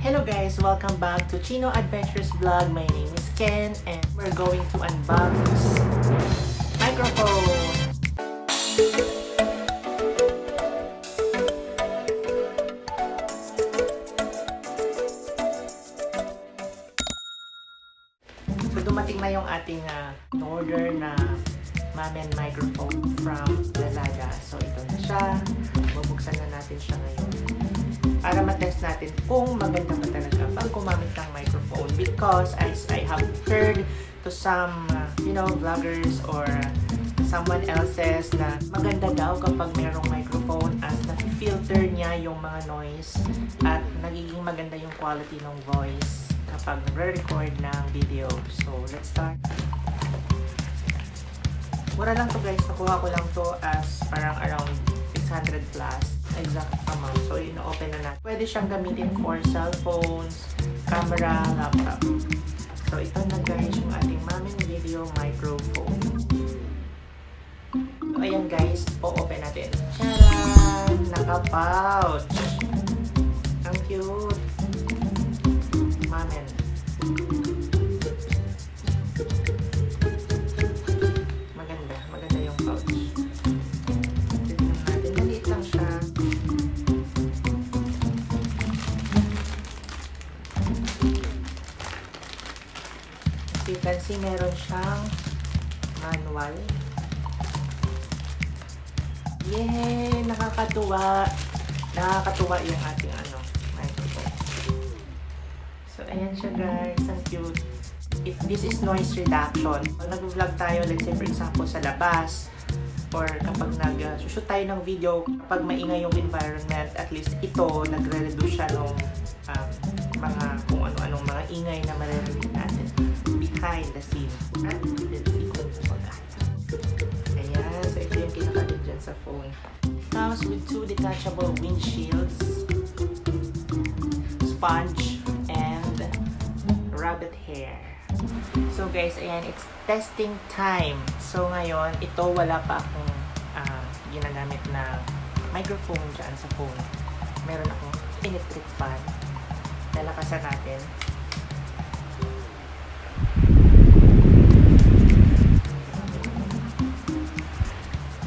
Hello guys! Welcome back to Chino Adventures Vlog. My name is Ken and we're going to unbox microphone. So dumating na yung ating order na Mamen microphone from Lazada. So ito na siya. Bubuksan na natin siya ngayon para matest natin kung maganda ba talaga pag gumamit ng microphone, because as I have heard to some vloggers or someone else's na maganda daw kapag merong microphone as na-filter niya yung mga noise at nagiging maganda yung quality ng voice kapag re-record ng video. So let's start. Mura lang to guys, nakuha ko lang to as parang around 600 plus exact amount. So ino-open na natin. Pwede siyang gamitin for cellphones, camera, laptop. So ito na guys yung ating Mamen video microphone. So ayan guys, o-open natin. Tcharam! Naka-pouch! Ang cute! Mamen. Maganda yung pouch. Tignan natin, maliit lang siya. As you can see, meron siyang manual. Yay! Nakakatuwa! Nakakatuwa yung ating microphone. So, ayan siya guys. Ang cute. This is noise reduction. Pag nag-vlog tayo, let's say for example sa labas, or kapag nag-shoot tayo ng video, kapag maingay yung environment, at least ito, nagre-reduce siya ng mga kung ano-anong mga ingay na maririnig natin behind the scene. At let's see kung magkano. Ayan, so ito yung kinakabit dyan sa phone. Comes with 2 detachable windshields, sponge, and rabbit hair. So guys, ayan, it's testing time. So ngayon, ito wala pa akong ginagamit na microphone dyan sa phone. Meron akong electric fan. Lalakasan natin.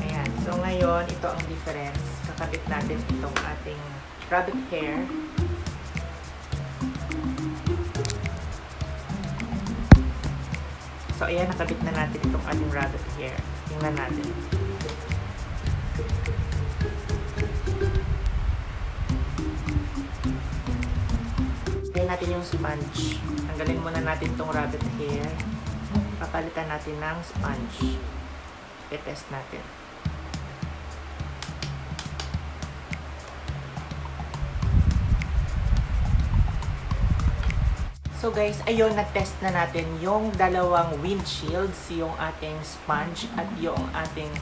Ayan, so ngayon, ito ang difference. Kakabit natin itong ating rabbit hair. So, ayan, nakabit na natin itong ating rabbit hair. Tingnan natin. Tingnan natin yung sponge. Tanggalin muna natin itong rabbit hair. Papalitan natin ng sponge. I-test natin. So guys, ayun, na-test na natin yung dalawang windshields, yung ating sponge at yung ating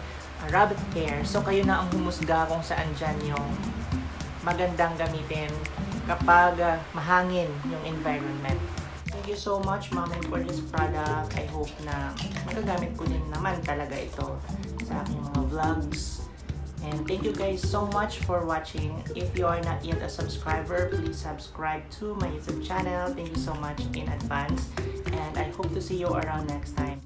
rabbit hair. So kayo na ang humusga kung saan dyan yung magandang gamitin kapag mahangin yung environment. Thank you so much, Mamen, for this product. I hope na magagamit ko din naman talaga ito sa aking mga vlogs. And thank you guys so much for watching. If you are not yet a subscriber, please subscribe to my YouTube channel. Thank you so much in advance. And I hope to see you around next time.